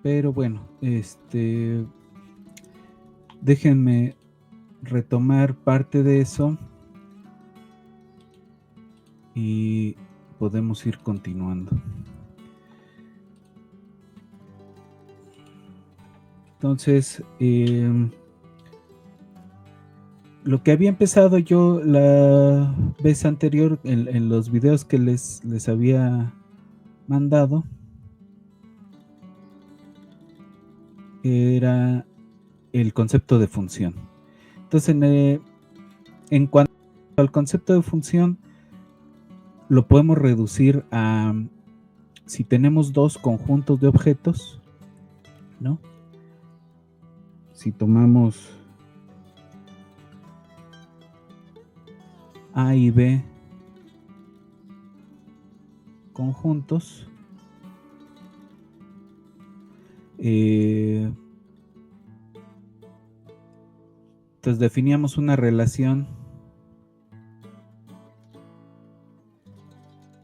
Pero bueno, déjenme retomar parte de eso y podemos ir continuando. Entonces, lo que había empezado yo la vez anterior en los videos que les había mandado era el concepto de función. Entonces, en cuanto al concepto de función, lo podemos reducir a si tenemos dos conjuntos de objetos, ¿no? Si tomamos A y B conjuntos, entonces definíamos una relación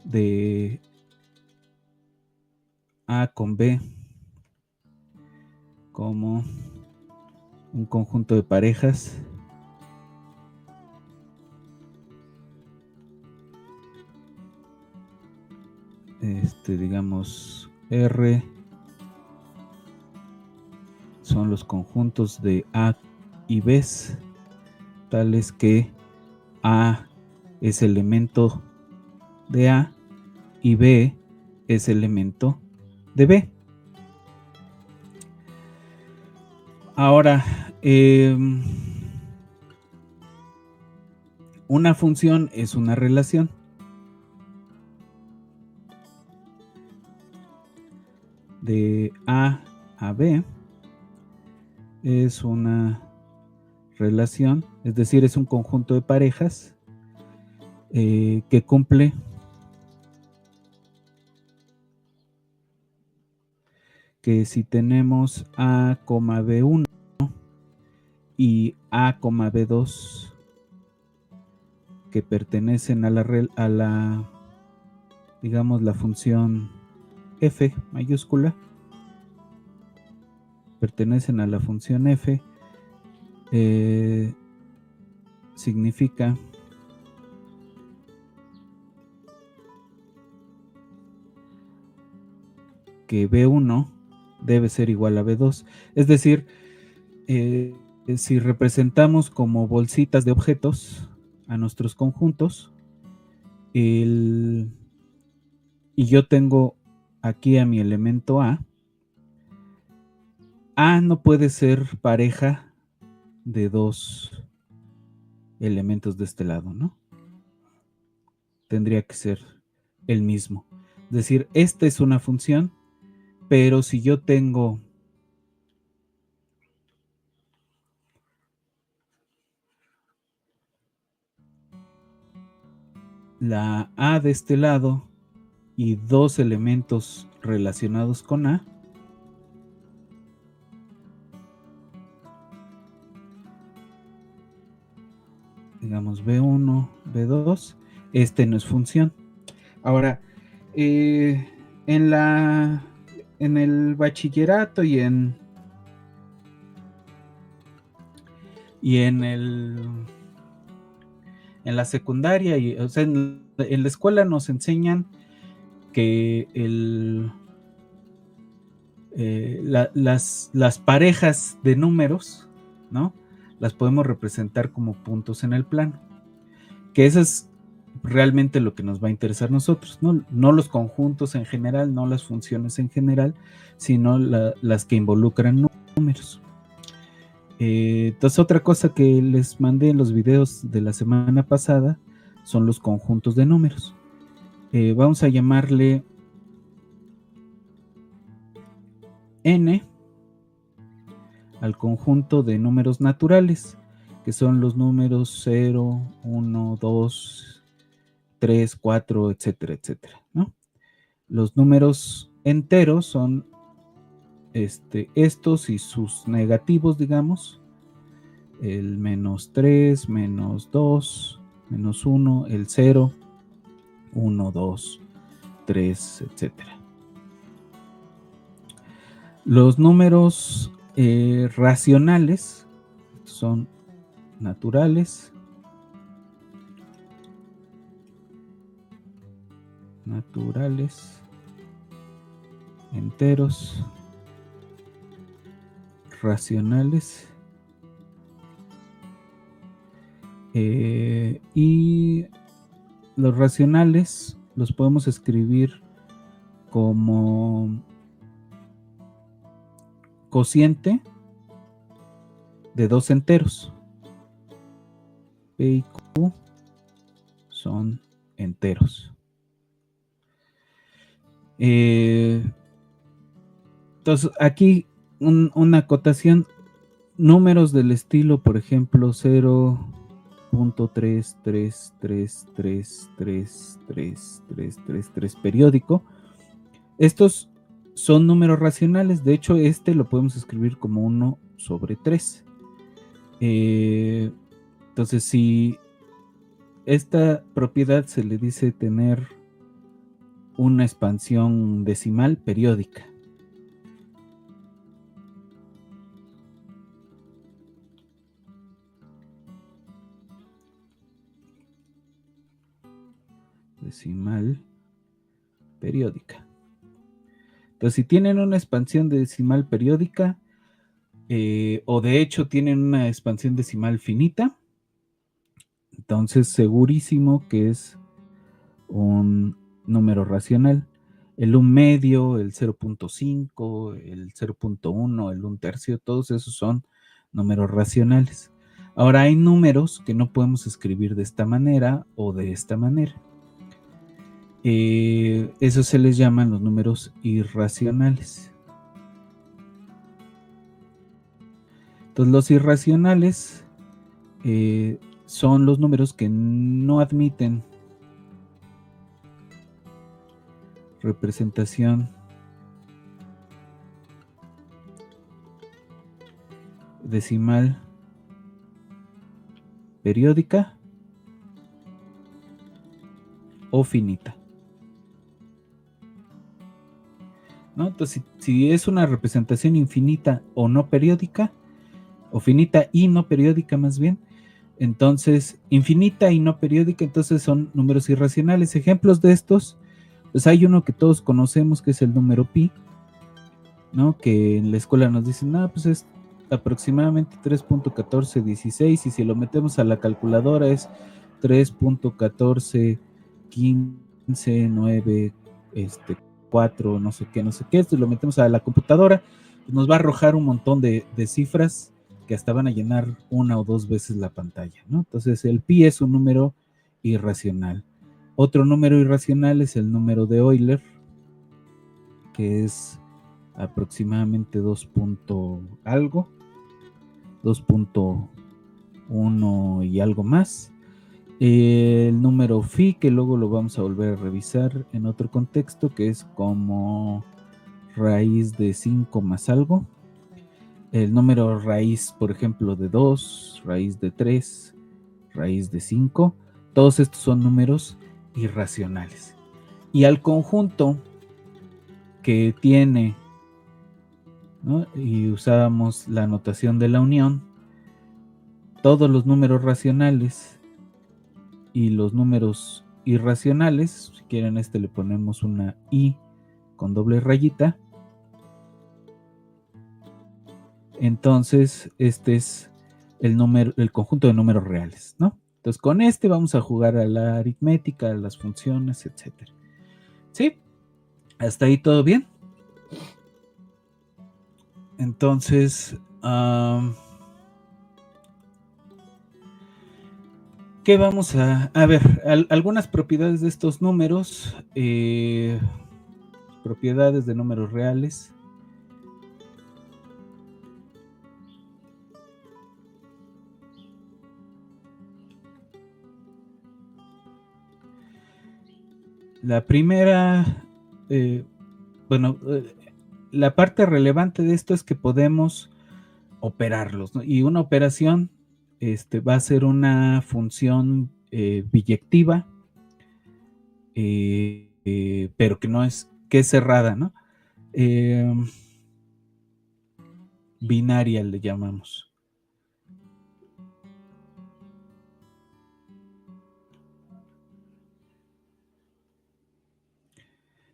de A con B como un conjunto de parejas digamos R son los conjuntos de A y B, tales que A es elemento de A y B es elemento de B. Ahora, una función es una relación. De A a B es una relación, es decir, es un conjunto de parejas que cumple que si tenemos A, B1 y A, B2 que pertenecen a la digamos la función f mayúscula, pertenecen a la función f, significa que B1 debe ser igual a B2. Es decir, si representamos como bolsitas de objetos a nuestros conjuntos, y yo tengo aquí a mi elemento A no puede ser pareja de dos elementos de este lado, ¿no? Tendría que ser el mismo. Es decir, esta es una función, pero si yo tengo la A de este lado y dos elementos relacionados con A, digamos B1, B2, este no es función. Ahora, en el bachillerato y en la secundaria, o sea, en la escuela nos enseñan que las parejas de números, ¿no? Las podemos representar como puntos en el plano. Que eso es realmente lo que nos va a interesar a nosotros, ¿no? No los conjuntos en general, no las funciones en general, sino las que involucran números. Entonces, otra cosa que les mandé en los videos de la semana pasada son los conjuntos de números. Vamos a llamarle n al conjunto de números naturales, que son los números 0, 1, 2, 3, 4, etcétera, etcétera, ¿no? Los números enteros son estos y sus negativos, digamos, el -3, -2, -1, el 0, 1, 2, 3, etcétera. Los números racionales son naturales, enteros, racionales, y los racionales los podemos escribir como cociente de dos enteros. P y Q son enteros. Entonces, aquí una acotación, números del estilo, por ejemplo, 0.333333333 periódico. Estos son números racionales. De hecho, este lo podemos escribir como 1 sobre 3. Entonces, si esta propiedad se le dice tener una expansión decimal periódica. Decimal periódica. Entonces, si tienen una expansión decimal periódica, o de hecho tienen una expansión decimal finita, entonces segurísimo que es un número racional. El 1 medio, el 0.5, el 0.1, el 1 tercio, todos esos son números racionales. Ahora hay números que no podemos escribir de esta manera o de esta manera. Eso se les llaman los números irracionales. Entonces los irracionales son los números que no admiten representación decimal periódica o finita, ¿no? Entonces, si es una representación infinita o no periódica, o finita y no periódica más bien, entonces infinita y no periódica, entonces son números irracionales. Ejemplos de estos, pues hay uno que todos conocemos que es el número pi, ¿no? Que en la escuela nos dicen, pues es aproximadamente 3.1416 y si lo metemos a la calculadora es 3.1415 4, no sé qué, esto lo metemos a la computadora, pues nos va a arrojar un montón de cifras que hasta van a llenar una o dos veces la pantalla, ¿no? Entonces el pi es un número irracional. Otro número irracional es el número de Euler, que es aproximadamente 2. Algo, 2.1 y algo más. El número phi, que luego lo vamos a volver a revisar en otro contexto, que es como raíz de 5 más algo. El número raíz, por ejemplo, de 2, raíz de 3, raíz de 5. Todos estos son números irracionales. Y al conjunto que tiene, ¿no? Y usábamos la notación de la unión, todos los números racionales y los números irracionales, si quieren le ponemos una i con doble rayita, entonces este es el conjunto de números reales, ¿no? Entonces con vamos a jugar a la aritmética, a las funciones, etcétera. ¿Sí? ¿Hasta ahí todo bien? Entonces, ¿qué vamos a ver? Algunas propiedades de estos números, propiedades de números reales. La primera, la parte relevante de esto es que podemos operarlos, ¿no? Y una operación va a ser una función biyectiva, pero que no es, que es cerrada, ¿no? binaria le llamamos.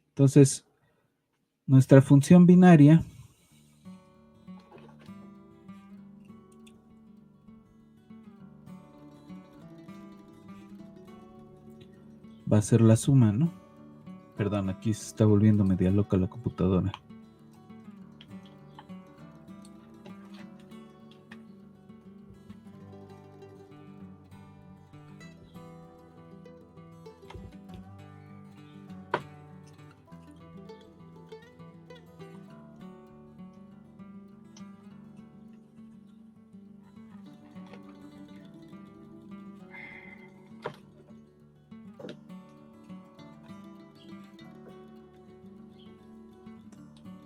Entonces, nuestra función binaria va a ser la suma, ¿no? Perdón, aquí se está volviendo media loca la computadora.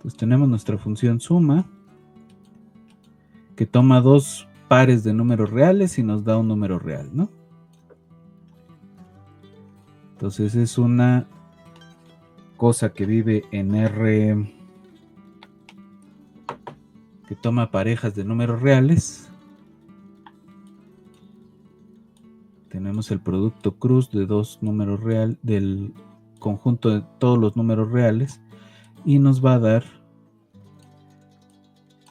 Pues tenemos nuestra función suma, que toma dos pares de números reales y nos da un número real, ¿no? Entonces es una cosa que vive en R, que toma parejas de números reales. Tenemos el producto cruz de dos números reales, del conjunto de todos los números reales, y nos va a dar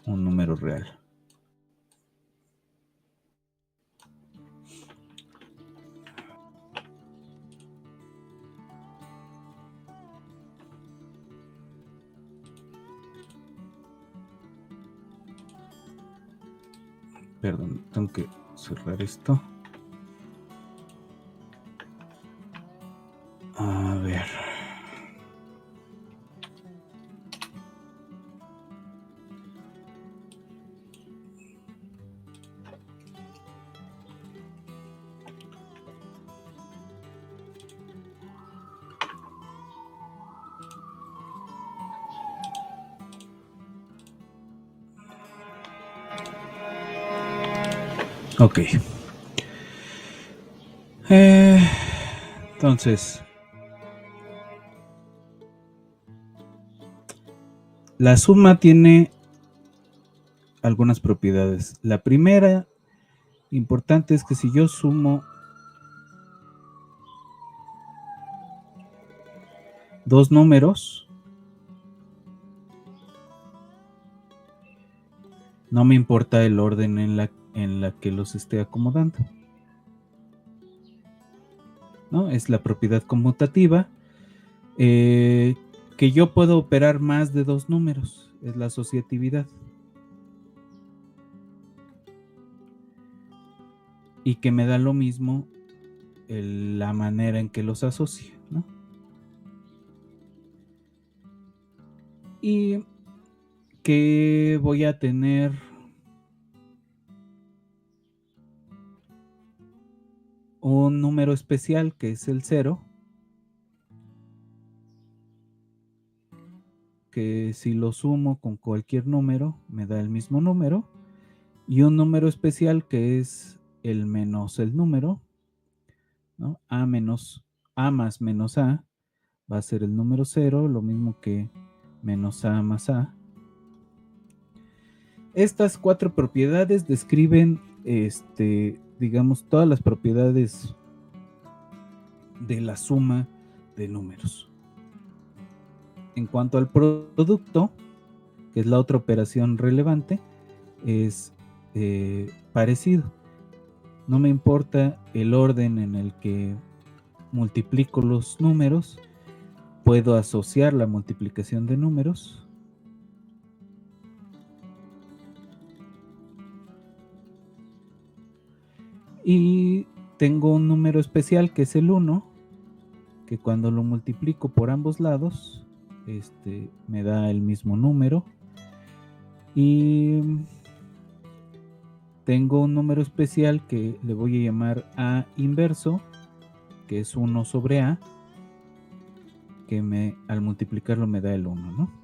un número real. Perdón, tengo que cerrar esto. A ver. Ok. Entonces, la suma tiene algunas propiedades. La primera importante es que si yo sumo dos números, no me importa el orden en la que los esté acomodando, ¿no? Es la propiedad conmutativa, que yo puedo operar más de dos números, es la asociatividad. Y que me da lo mismo la manera en que los asocio, ¿no? Y que voy a tener un número especial que es el 0, que si lo sumo con cualquier número me da el mismo número, y un número especial que es el menos el número, ¿no? A más menos A va a ser el número 0, lo mismo que menos A más A. Estas cuatro propiedades describen, digamos, todas las propiedades de la suma de números. En cuanto al producto, que es la otra operación relevante, es parecido. No me importa el orden en el que multiplico los números, puedo asociar la multiplicación de números. Y tengo un número especial que es el 1, que cuando lo multiplico por ambos lados, me da el mismo número. Y tengo un número especial que le voy a llamar A inverso, que es 1 sobre A, que al multiplicarlo me da el 1, ¿no?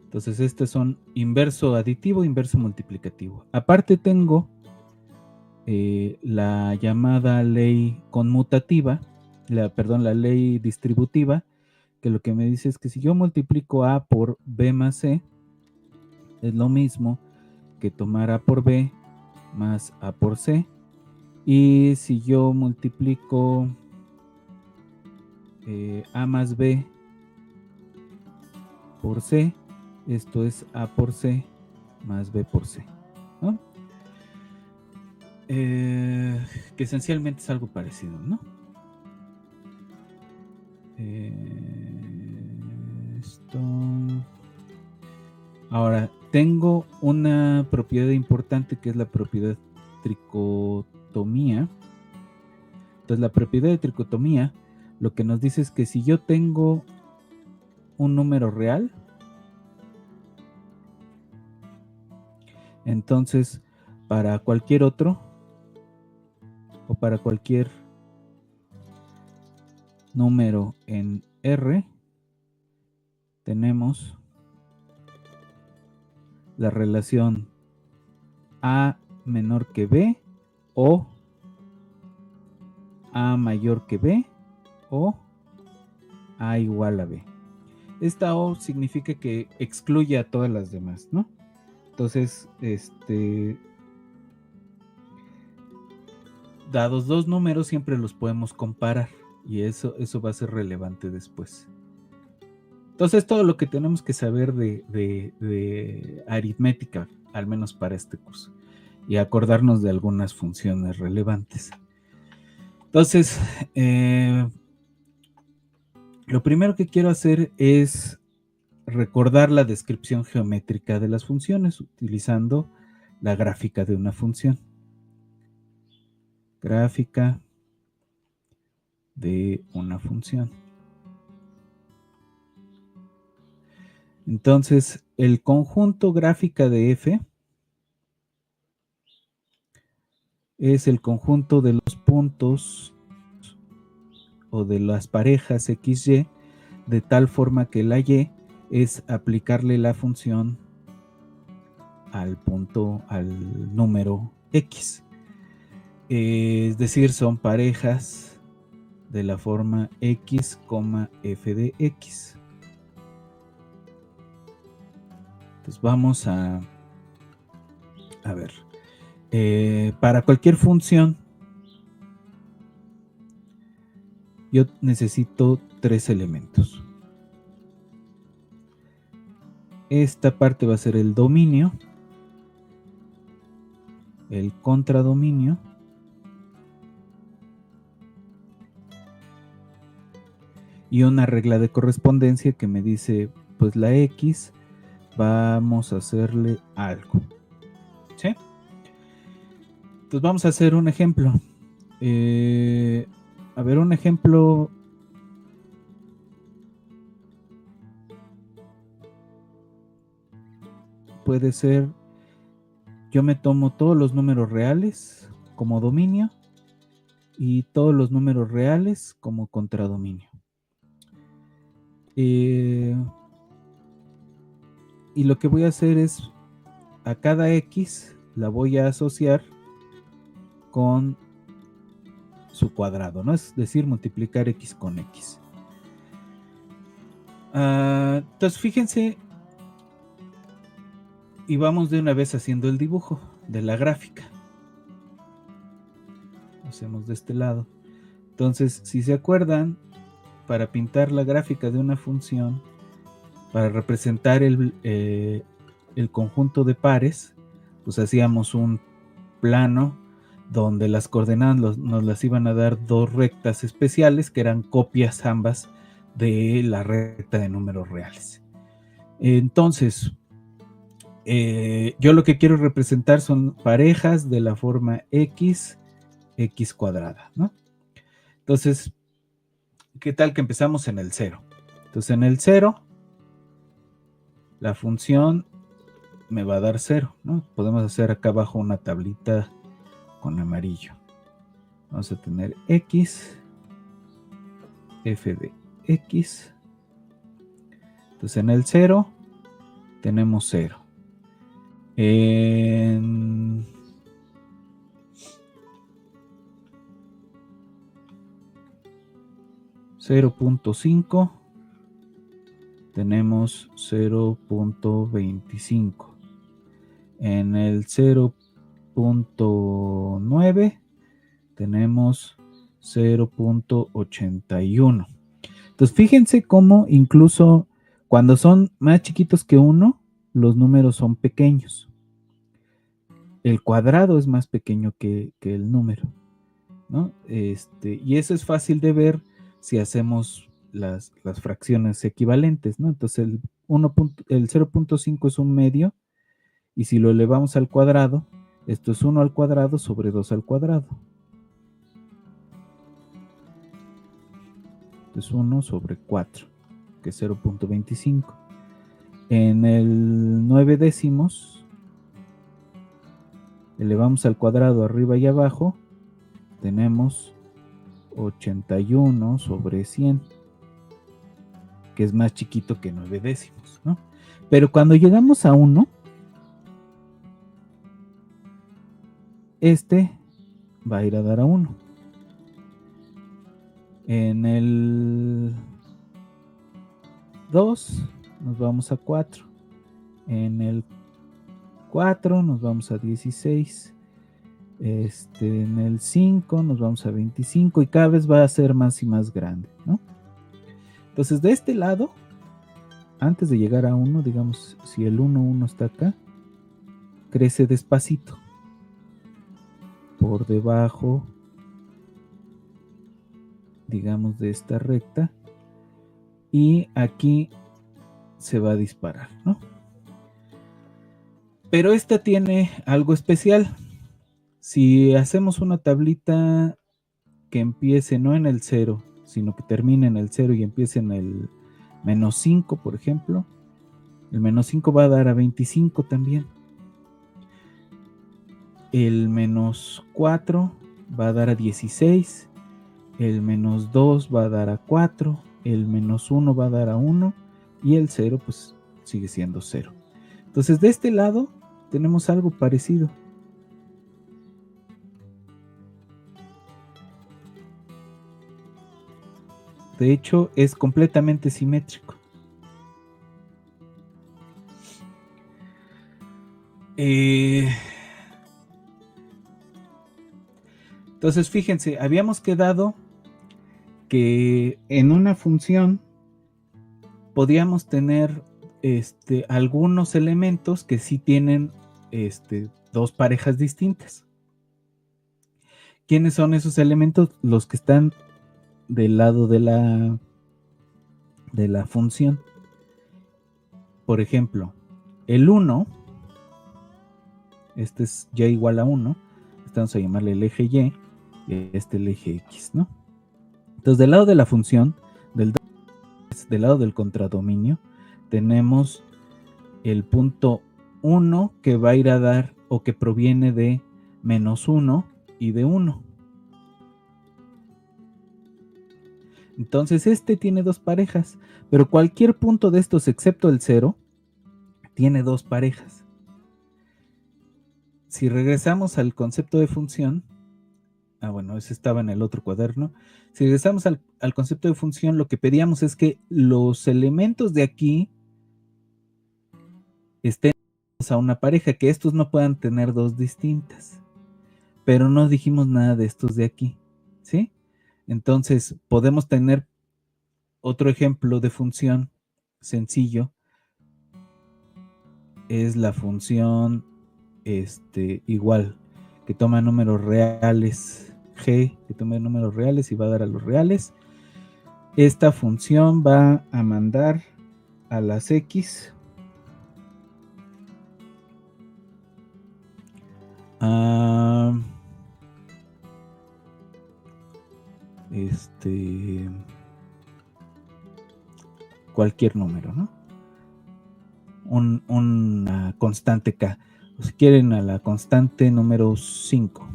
Entonces estos son inverso aditivo, inverso multiplicativo. Aparte tengo la llamada ley conmutativa, la ley distributiva, que lo que me dice es que si yo multiplico A por B más C, es lo mismo que tomar A por B más A por C. Y si yo multiplico A más B por C, esto es A por C más B por C, ¿no? Que esencialmente es algo parecido, ¿no? Esto. Ahora, tengo una propiedad importante que es la propiedad tricotomía. Entonces, la propiedad de tricotomía lo que nos dice es que si yo tengo un número real, entonces para cualquier otro o para cualquier número en R tenemos la relación A menor que B o A mayor que B o A igual a B. Esta O significa que excluye a todas las demás, ¿no? Entonces, dados dos números siempre los podemos comparar y eso va a ser relevante después. Entonces, todo lo que tenemos que saber de aritmética, al menos para este curso, y acordarnos de algunas funciones relevantes. Entonces, lo primero que quiero hacer es recordar la descripción geométrica de las funciones utilizando la gráfica de una función. Gráfica de una función. Entonces, el conjunto gráfica de F es el conjunto de los puntos o de las parejas XY de tal forma que la Y es aplicarle la función al punto, al número X. Es decir, son parejas de la forma X, F de X. Entonces vamos a ver. Para cualquier función, yo necesito tres elementos. Esta parte va a ser el dominio, el contradominio y una regla de correspondencia que me dice, pues la X, vamos a hacerle algo. ¿Sí? Entonces vamos a hacer un ejemplo. A ver, un ejemplo. Puede ser, yo me tomo todos los números reales como dominio y todos los números reales como contradominio. Y lo que voy a hacer es, a cada X la voy a asociar con su cuadrado, ¿no? Es decir, multiplicar X con X. Entonces, fíjense, y vamos de una vez haciendo el dibujo de la gráfica. Lo hacemos de este lado. Entonces, si se acuerdan, para pintar la gráfica de una función, para representar el conjunto de pares, pues hacíamos un plano donde las coordenadas nos las iban a dar dos rectas especiales que eran copias ambas de la recta de números reales. Entonces, yo lo que quiero representar son parejas de la forma X cuadrada, ¿no? Entonces, ¿qué tal que empezamos en el 0? Entonces, en el 0, la función me va a dar 0, ¿no? Podemos hacer acá abajo una tablita con amarillo. Vamos a tener X, F de X. Entonces, en el 0 tenemos 0. En 0.5 tenemos 0.25. En el 0.9 tenemos 0.81. Entonces fíjense cómo incluso cuando son más chiquitos que 1, los números son pequeños. El cuadrado es más pequeño que el número, ¿no? Y eso es fácil de ver si hacemos las fracciones equivalentes, ¿no? Entonces el 0.5 es un medio, y si lo elevamos al cuadrado, esto es 1 al cuadrado sobre 2 al cuadrado. Entonces 1 sobre 4, que es 0.25. En el 9 décimos, elevamos al cuadrado arriba y abajo, tenemos 81 sobre 100, que es más chiquito que 9 décimos, ¿no? Pero cuando llegamos a 1, este va a ir a dar a 1. En el 2 nos vamos a 4. En el 4 nos vamos a 16. En el 5 nos vamos a 25 y cada vez va a ser más y más grande, ¿no? Entonces de este lado, antes de llegar a 1, digamos, si el 1 está acá, crece despacito por debajo, digamos, de esta recta, y aquí se va a disparar, ¿no? Pero esta tiene algo especial. Si hacemos una tablita que empiece no en el 0, sino que termine en el 0 y empiece en el menos 5, por ejemplo, el menos 5 va a dar a 25 también. El menos 4 va a dar a 16. El menos 2 va a dar a 4. El menos 1 va a dar a 1. Y el 0 pues sigue siendo 0. Entonces de este lado tenemos algo parecido. De hecho, es completamente simétrico. Entonces, fíjense, habíamos quedado que en una función podíamos tener algunos elementos que sí tienen dos parejas distintas. ¿Quiénes son esos elementos? Los que están del lado de la función. Por ejemplo, el 1, este es y igual a 1, vamos a llamarle el eje y el eje x, ¿no? Entonces, del lado de la función, del lado del contradominio, tenemos el punto 1 que va a ir a dar o que proviene de menos 1 y de 1. Entonces tiene dos parejas, pero cualquier punto de estos excepto el 0 tiene dos parejas. Si regresamos al concepto de función, bueno, ese estaba en el otro cuaderno. Si regresamos al concepto de función, lo que pedíamos es que los elementos de aquí estén a una pareja, que estos no puedan tener dos distintas. Pero no dijimos nada de estos de aquí, ¿sí? Entonces, podemos tener otro ejemplo de función sencillo. Es la función igual, que toma números reales, g, que toma números reales y va a dar a los reales. Esta función va a mandar a las x a cualquier número, ¿no? Una constante k, o si quieren a la constante número 5,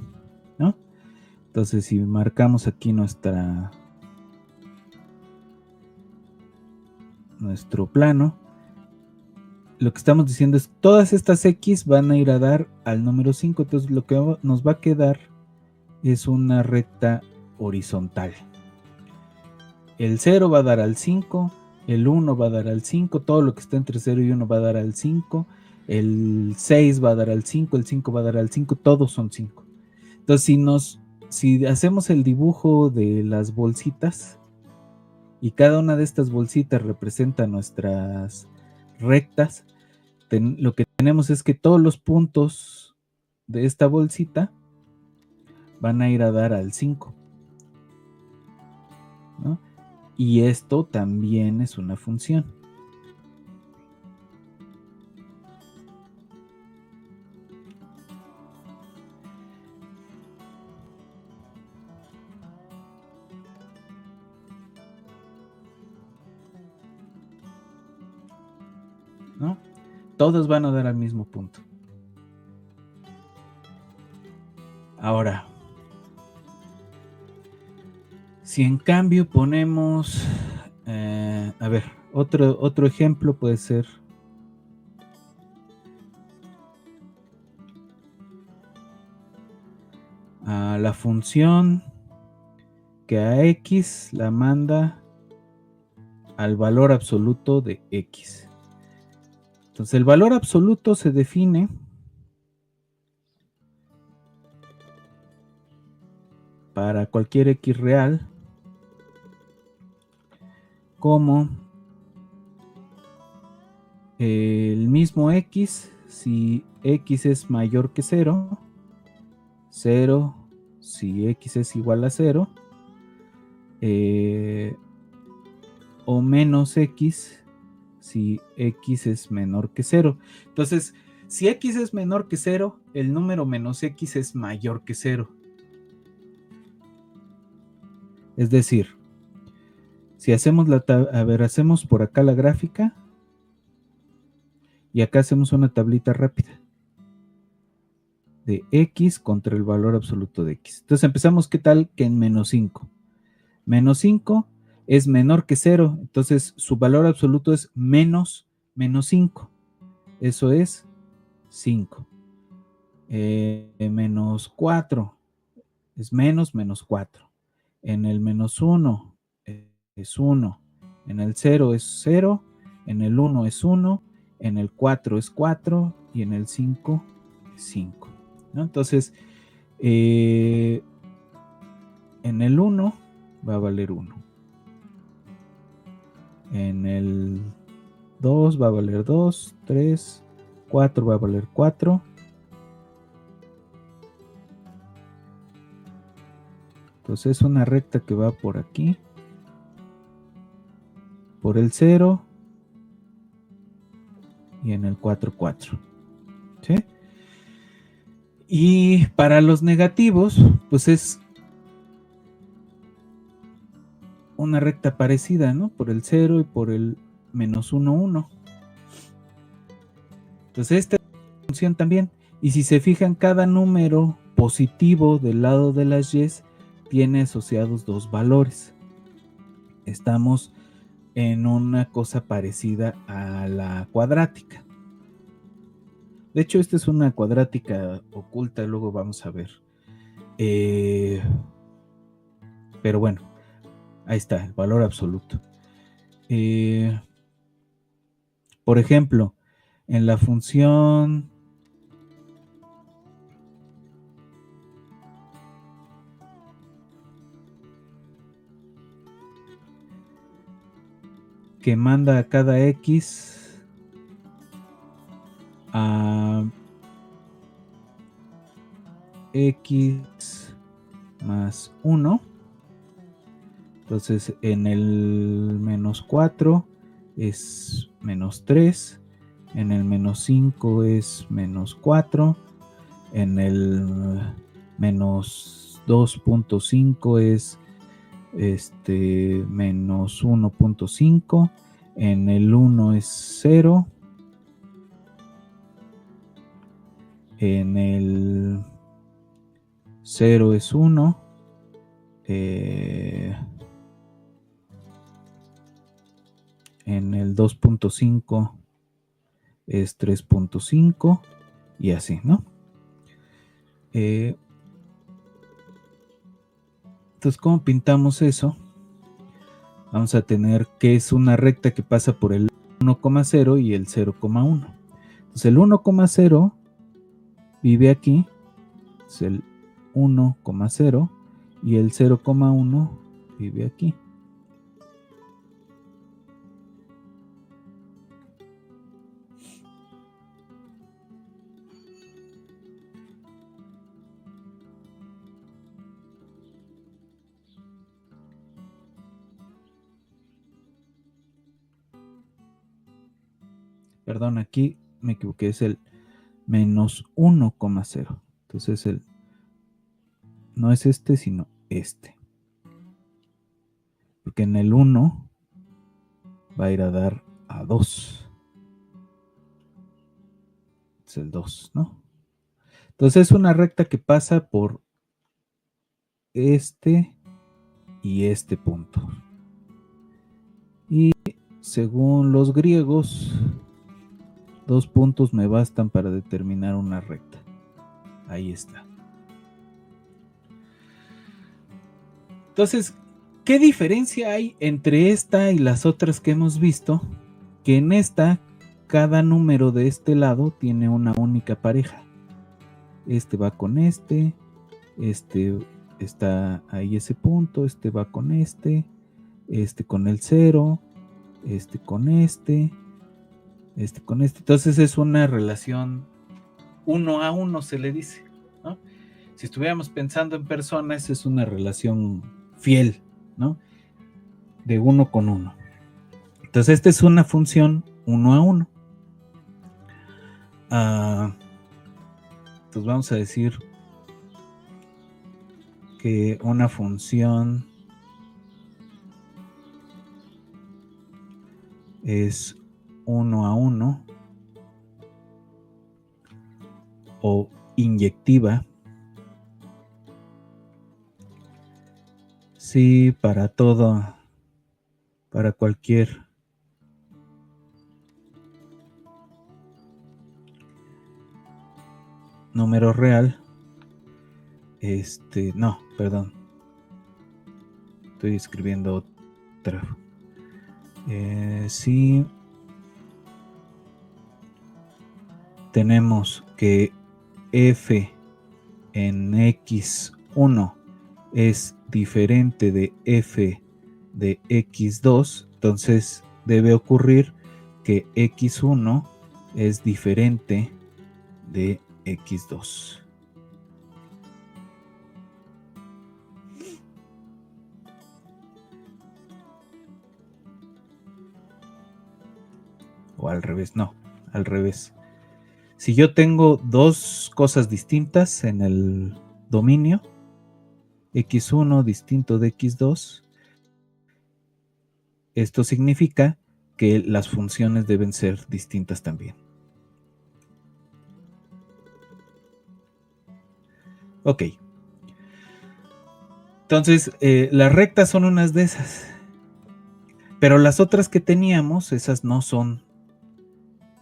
¿no? Entonces, si marcamos aquí nuestro plano, lo que estamos diciendo es todas estas x van a ir a dar al número 5. Entonces, lo que nos va a quedar es una recta horizontal. El 0 va a dar al 5, el 1 va a dar al 5, todo lo que está entre 0 y 1 va a dar al 5, el 6 va a dar al 5, el 5 va a dar al 5, todos son 5. Entonces, si hacemos el dibujo de las bolsitas y cada una de estas bolsitas representa nuestras rectas, lo que tenemos es que todos los puntos de esta bolsita van a ir a dar al 5, ¿no? Y esto también es una función. ¿No? Todos van a dar al mismo punto. Ahora, si en cambio ponemos, a ver, otro ejemplo puede ser la función que a x la manda al valor absoluto de x. Entonces el valor absoluto se define para cualquier x real como el mismo x si x es mayor que 0, 0 si x es igual a 0, o menos x si x es menor que 0. Entonces, si x es menor que 0, el número menos x es mayor que 0. Es decir, si hacemos hacemos por acá la gráfica y acá hacemos una tablita rápida de x contra el valor absoluto de x. Entonces empezamos, ¿qué tal? Que en menos 5. Menos 5 es menor que 0, entonces su valor absoluto es menos 5. Eso es 5. Menos 4 es menos 4. En el menos 1 es 1. En el 0 es 0. En el 1 es 1. En el 4 es 4. Y en el 5 es 5. ¿No? Entonces, en el 1 va a valer 1. En el 2 va a valer 2, 3, 4 va a valer 4. Entonces es una recta que va por aquí, por el 0 y en el 4, 4. ¿Sí? Y para los negativos, pues es una recta parecida, ¿no? Por el 0 y por el menos 1, 1. Entonces esta función también. Y si se fijan, cada número positivo del lado de las y tiene asociados dos valores. Estamos en una cosa parecida a la cuadrática. De hecho, esta es una cuadrática oculta, luego vamos a ver. Pero bueno, ahí está, el valor absoluto. Por ejemplo, en la función que manda a cada x a x más 1. Entonces en el menos 4 es menos 3, en el menos 5 es menos 4, en el menos 2.5 es menos 1.5, en el 1 es 0, en el 0 es 1, en el 2.5 es 3.5 y así, ¿no? Entonces, ¿cómo pintamos eso? vamos a tener que es una recta que pasa por el 1,0 y el 0,1. Entonces el 1,0 vive aquí, es el 1,0 y el 0,1 vive aquí. Perdón, aquí me equivoqué, es el menos 1,0. Entonces no es este, sino este. Porque en el 1 va a ir a dar a 2. Es el 2, ¿no? Entonces es una recta que pasa por este y este punto. Y según los griegos, 2 puntos me bastan para determinar una recta. Ahí está. Entonces, ¿qué diferencia hay entre esta y las otras que hemos visto? Que en esta, cada número de este lado tiene una única pareja. Este va con este está ahí ese punto, este va con este con el 0, con este con este. Entonces es una relación 1 a 1, se le dice, ¿no? Si estuviéramos pensando en personas, es una relación fiel, ¿no? De 1 con 1. Entonces esta es una función 1 a 1. Entonces vamos a decir que una función es 1 a 1 o inyectiva si para cualquier número real, no, perdón, estoy escribiendo otra. Si tenemos que f en x1 es diferente de f de x2, entonces debe ocurrir que x1 es diferente de x2. O al revés, no, al revés. Si yo tengo dos cosas distintas en el dominio, x1 distinto de x2, esto significa que las funciones deben ser distintas también. Ok. Entonces, las rectas son unas de esas. Pero las otras que teníamos, esas no son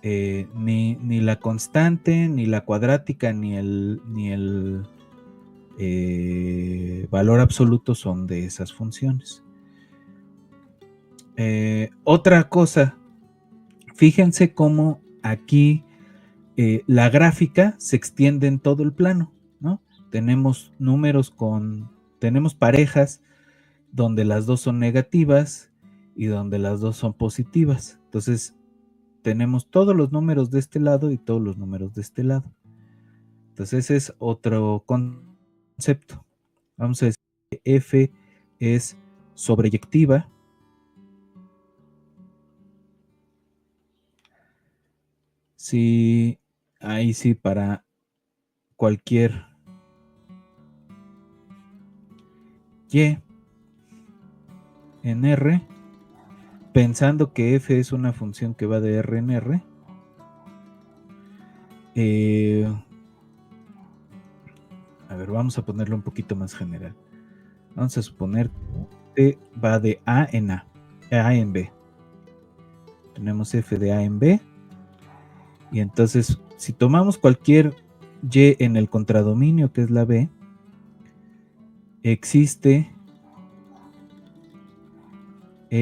ni la constante, ni la cuadrática, ni el valor absoluto son de esas funciones. Otra cosa, fíjense cómo aquí la gráfica se extiende en todo el plano, ¿no? Tenemos tenemos parejas donde las dos son negativas y donde las dos son positivas. Entonces, tenemos todos los números de este lado y todos los números de este lado. Entonces, ese es otro concepto. Vamos a decir que F es sobreyectiva. Sí, ahí sí, para cualquier y en R, pensando que f es una función que va de R en R, a ver, vamos a ponerlo un poquito más general. Vamos a suponer que va de A en A en B. Tenemos f de A en B. Y entonces, si tomamos cualquier y en el contradominio, que es la B, existe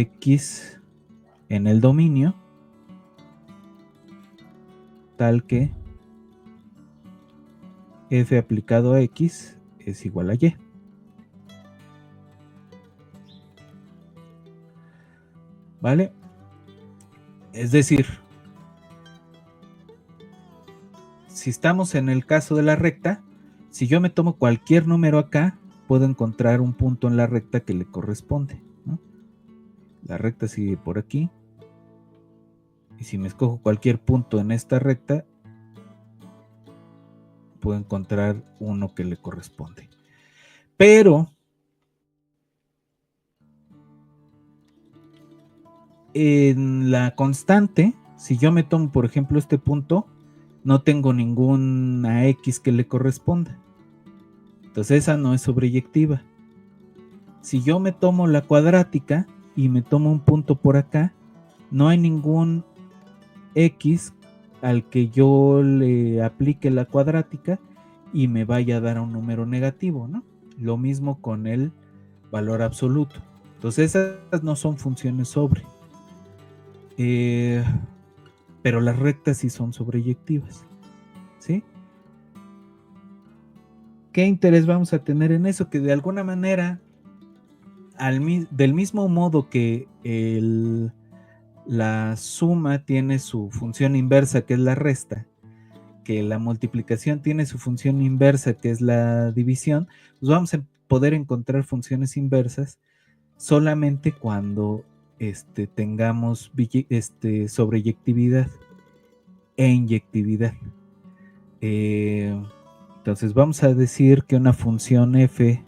X en el dominio, tal que F aplicado a X es igual a Y. ¿Vale? Es decir, si estamos en el caso de la recta, si yo me tomo cualquier número acá, puedo encontrar un punto en la recta que le corresponde, ¿no? La recta sigue por aquí. Y si me escojo cualquier punto en esta recta, puedo encontrar uno que le corresponde. Pero en la constante, si yo me tomo, por ejemplo, este punto, no tengo ninguna X que le corresponda. Entonces esa no es sobreyectiva. Si yo me tomo la cuadrática y me tomo un punto por acá, no hay ningún X al que yo le aplique la cuadrática y me vaya a dar un número negativo, ¿no? Lo mismo con el valor absoluto. Entonces esas no son funciones sobre. Pero las rectas sí son sobreyectivas, ¿sí? ¿Qué interés vamos a tener en eso? Que de alguna manera, del mismo modo que la suma tiene su función inversa, que es la resta, que la multiplicación tiene su función inversa, que es la división, pues vamos a poder encontrar funciones inversas solamente cuando tengamos sobreyectividad e inyectividad. Entonces vamos a decir que una función f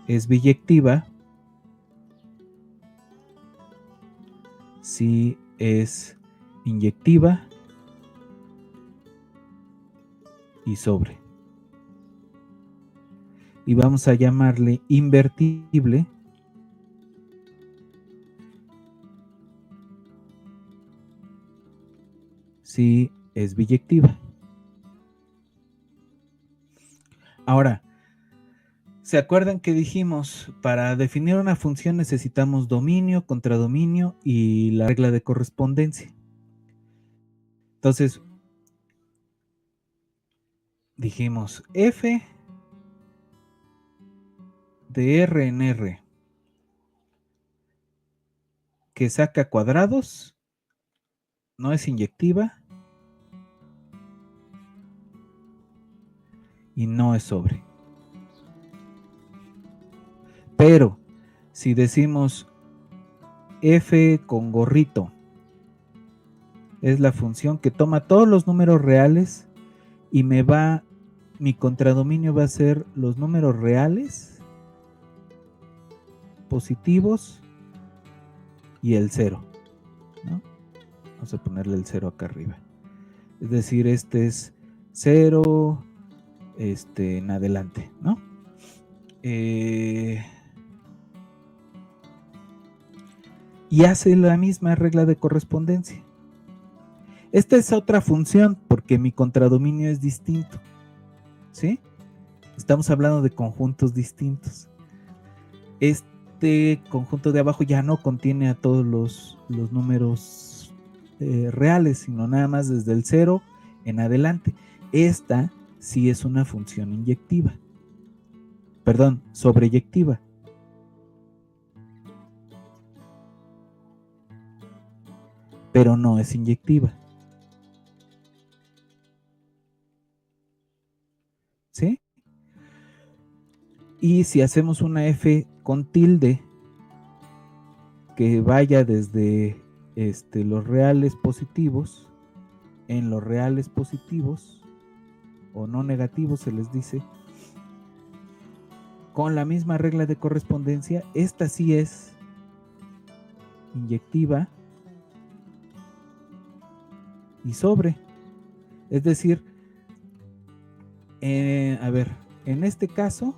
es biyectiva si es inyectiva y sobre. Y vamos a llamarle invertible si es biyectiva. Ahora, ¿se acuerdan que dijimos, para definir una función necesitamos dominio, contradominio y la regla de correspondencia? Entonces, dijimos f de R en R que saca cuadrados no es inyectiva y no es sobre. Pero si decimos f con gorrito es la función que toma todos los números reales y mi contradominio va a ser los números reales positivos y el 0, ¿no? Vamos a ponerle el 0 acá arriba. Es decir, este es 0 en adelante, ¿no? Y hace la misma regla de correspondencia. Esta es otra función porque mi contradominio es distinto, ¿sí? Estamos hablando de conjuntos distintos. Este conjunto de abajo ya no contiene a todos los números reales, sino nada más desde el 0 en adelante. Esta sí es una función inyectiva. Perdón, sobreyectiva. Pero no es inyectiva. ¿Sí? Y si hacemos una f con tilde que vaya desde los reales positivos, en los reales positivos o no negativos se les dice, con la misma regla de correspondencia, esta sí es inyectiva y sobre. Es decir, a ver, en este caso,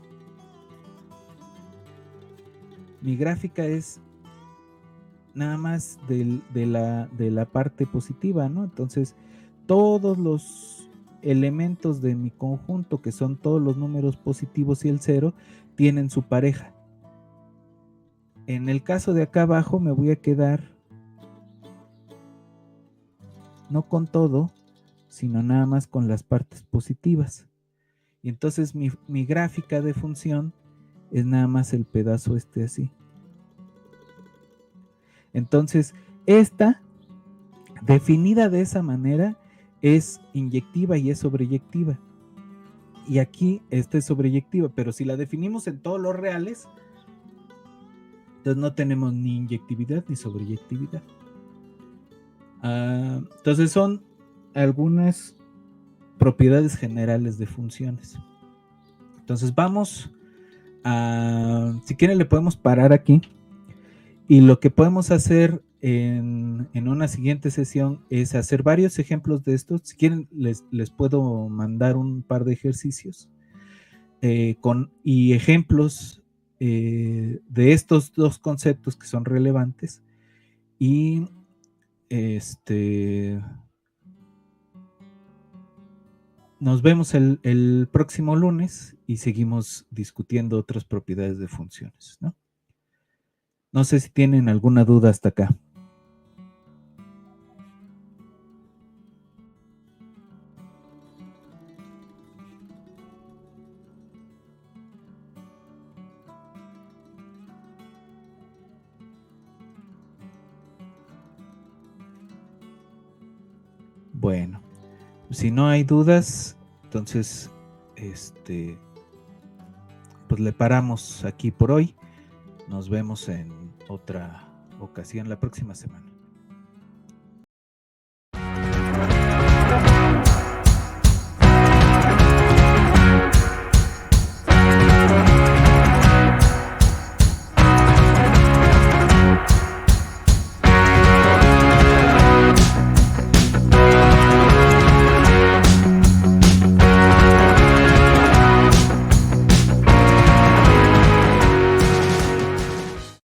mi gráfica es nada más de la parte positiva, ¿no? Entonces, todos los elementos de mi conjunto, que son todos los números positivos y el 0, tienen su pareja. en el caso de acá abajo me voy a quedar no con todo, sino nada más con las partes positivas. Y entonces mi gráfica de función es nada más el pedazo este así. Entonces, esta, definida de esa manera, es inyectiva y es sobreyectiva. Y aquí esta es sobreyectiva, pero si la definimos en todos los reales, entonces no tenemos ni inyectividad ni sobreyectividad. Entonces son algunas propiedades generales de funciones. Entonces vamos a, si quieren le podemos parar aquí, y lo que podemos hacer en una siguiente sesión es hacer varios ejemplos de estos. Si quieren les puedo mandar un par de ejercicios y ejemplos de estos dos conceptos que son relevantes, y nos vemos el próximo lunes y seguimos discutiendo otras propiedades de funciones, ¿no? No sé si tienen alguna duda hasta acá. Bueno, si no hay dudas, entonces, pues le paramos aquí por hoy. Nos vemos en otra ocasión la próxima semana.